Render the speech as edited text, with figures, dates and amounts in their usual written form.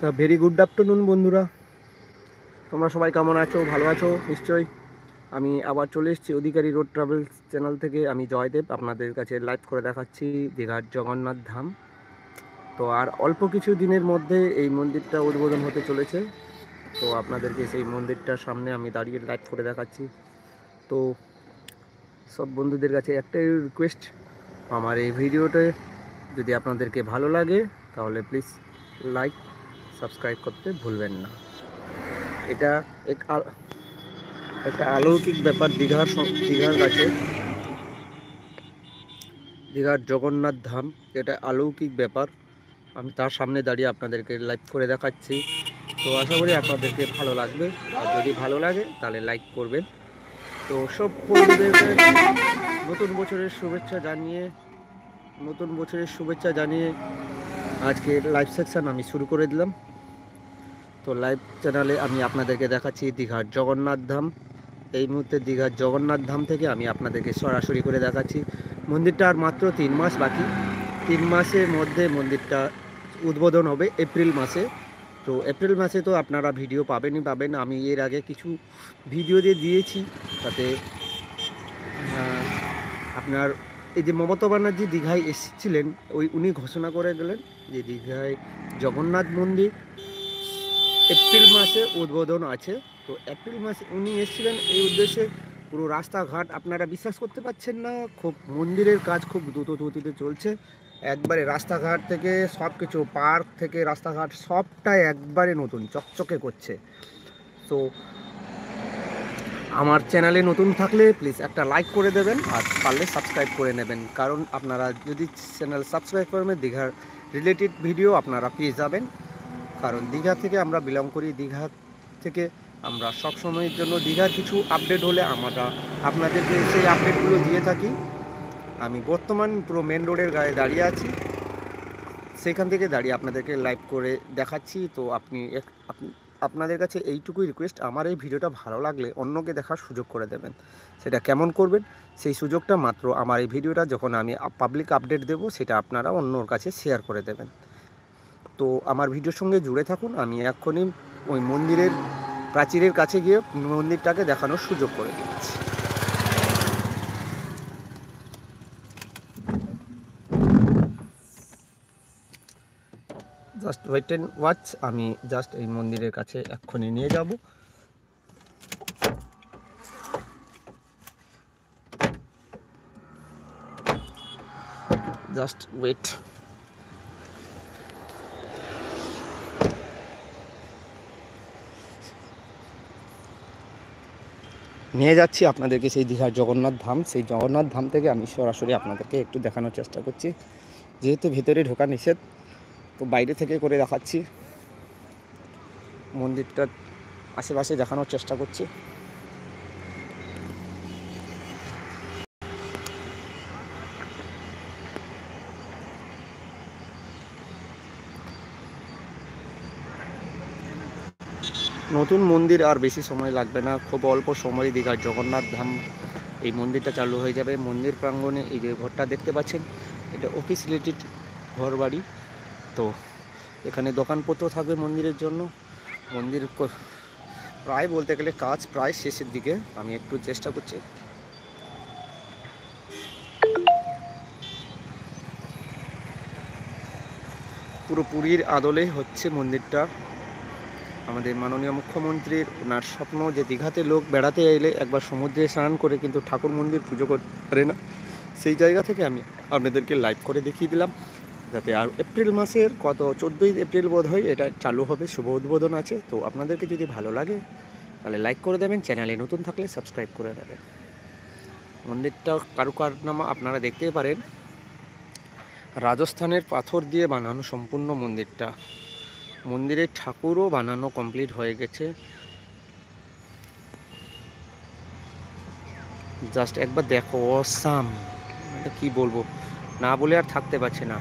তা very good afternoon বন্ধুরা, তোমরা সবাই কেমন আছো? ভালো আছো নিশ্চয়ই। আমি আবার চলে এসেছি অধিকারী রোড ট্রাভেলস চ্যানেল থেকে। আমি জয়দেব আপনাদের কাছে লাইভ করে দেখাচ্ছি দীঘার জগন্নাথ ধাম। তো আর অল্প কিছু দিনের মধ্যে এই মন্দিরটা উদ্বোধন হতে চলেছে। তো আপনাদেরকে সেই মন্দিরটার সামনে আমি দাঁড়িয়ে লাইভ করে দেখাচ্ছি। তো সব বন্ধুদের কাছে একটাই রিকোয়েস্ট, আমার এই ভিডিওটা যদি আপনাদেরকে ভালো লাগে তাহলে প্লিজ লাইক সাবস্ক্রাইব করতে ভুলবেন না। এটা একটা অলৌকিক ব্যাপার দীঘার কাছে দীঘার জগন্নাথ ধাম। এটা অলৌকিক ব্যাপার। আমি তার সামনে দাঁড়িয়ে আপনাদেরকে লাইভ করে দেখাচ্ছি। তো আশা করি আপনাদেরকে ভালো লাগবে, আর যদি ভালো লাগে তাহলে লাইক করবেন। তো সব বন্ধুদেরকে নতুন বছরের শুভেচ্ছা জানিয়ে আজকে লাইভ সেকশন আমি শুরু করে দিলাম। তো লাইভ চ্যানেলে আমি আপনাদেরকে দেখাচ্ছি দীঘার জগন্নাথ ধাম। এই মুহূর্তে দীঘার জগন্নাথ ধাম থেকে আমি আপনাদেরকে সরাসরি করে দেখাচ্ছি। মন্দিরটা আর মাত্র 3 মাস বাকি। 3 মাসের মধ্যে মন্দিরটা উদ্বোধন হবে এপ্রিল মাসে। তো এপ্রিল মাসে তো আপনারা ভিডিও পাবেন। আমি এর আগে কিছু ভিডিও দিয়েছি, তাতে আপনার এই যে মমতা ব্যানার্জি দীঘায় এসেছিলেন, উনি ঘোষণা করে গেলেন যে দীঘায় জগন্নাথ মন্দির এপ্রিল মাসে উদ্বোধন আছে। তো এপ্রিল মাসে উনি এসেছিলেন এই উদ্দেশ্যে। পুরো রাস্তাঘাট আপনারা বিশ্বাস করতে পারছেন না, খুব মন্দিরের কাজ খুব দ্রুত গতিতে চলছে। একবারে রাস্তাঘাট থেকে সব কিছু, পার্ক থেকে রাস্তাঘাট সবটাই একবারে নতুন চকচকে করছে। তো আমার চ্যানেলে নতুন থাকলে প্লিজ একটা লাইক করে দেবেন, আর পারলে সাবস্ক্রাইব করে নেবেন। কারণ আপনারা যদি চ্যানেল সাবস্ক্রাইব করবেন, দীঘার রিলেটেড ভিডিও আপনারা পেয়ে যাবেন। কারণ দীঘা থেকে আমরা বিলং করি, দীঘা থেকে আমরা সব সময়ের জন্য দীঘার কিছু আপডেট হলে আমরা আপনাদেরকে সেই আপডেটগুলো দিয়ে থাকি। আমি বর্তমান পুরো মেন রোডের গায়ে দাঁড়িয়ে আছি, সেখান থেকে দাঁড়িয়ে আপনাদেরকে লাইভ করে দেখাচ্ছি। তো আপনাদের কাছে এইটুকুই রিকোয়েস্ট, আমার এই ভিডিওটা ভালো লাগলে অন্যকে দেখার সুযোগ করে দেবেন। সেটা কেমন করবেন? সেই সুযোগটা মাত্র আমার এই ভিডিওটা যখন আমি পাবলিক আপডেট দেব, সেটা আপনারা অন্যর কাছে শেয়ার করে দেবেন। তো আমার ভিডিওর সঙ্গে জুড়ে থাকুন। আমি এক্ষুনি ওই মন্দিরের প্রাচীরের কাছে গিয়ে মন্দিরটাকে দেখানোর সুযোগ করে দিচ্ছি। Just wait and watch. আমি জাস্ট এই মন্দিরের কাছে এক্ষুনি নিয়ে যাব। Just wait. নিয়ে যাচ্ছি আপনাদেরকে সেই দীঘার জগন্নাথ ধাম। সেই জগন্নাথ ধাম থেকে আমি সরাসরি আপনাদেরকে একটু দেখানোর চেষ্টা করছি। যেহেতু ভেতরে ঢোকা নিষেধ, তো বাইরে থেকে করে দেখাচ্ছি। মন্দিরটার আশেপাশে দেখানোর চেষ্টা করছি। নতুন মন্দির আর বেশি সময় লাগবে না, খুব অল্প সময় দীঘার জগন্নাথ ধাম এই মন্দিরটা চালু হয়ে যাবে। মন্দির প্রাঙ্গণে এই যে ঘরটা দেখতে পাচ্ছেন, এটা অফিস রিলেটেড ঘর বাড়ি। তো এখানে দোকানপত্র থাকবে মন্দিরের জন্য। মন্দির প্রায় বলতে গেলে কাজ প্রায় শেষের দিকে। আমি একটু চেষ্টা করছি। পুরো পুরীর আদলে হচ্ছে মন্দিরটা। আমাদের মাননীয় মুখ্যমন্ত্রীর ওনার স্বপ্ন যে দীঘাতে লোক বেড়াতে এলে একবার সমুদ্রে স্নান করে কিন্তু ঠাকুর মন্দির পুজো করতে পারে না। সেই জায়গা থেকে আমি আপনাদেরকে লাইভ করে দেখিয়ে দিলাম, যাতে আর এপ্রিল মাসের 14ই এপ্রিল বোধ হয় এটা চালু হবে, শুভ উদ্বোধন আছে। তো আপনাদেরকে যদি ভালো লাগে তাহলে লাইক করে দেবেন, চ্যানেলে নতুন থাকলে সাবস্ক্রাইব করে দেবেন। মন্দিরটা কারুকারনামা আপনারা দেখতেই পারেন, রাজস্থানের পাথর দিয়ে বানানো সম্পূর্ণ মন্দিরটা। মন্দিরের ঠাকুরও বানানো কমপ্লিট হয়ে গেছে। জাস্ট একবার দেখো, অসাম। কি বলবো, না বলে আর থাকতে পারছে না।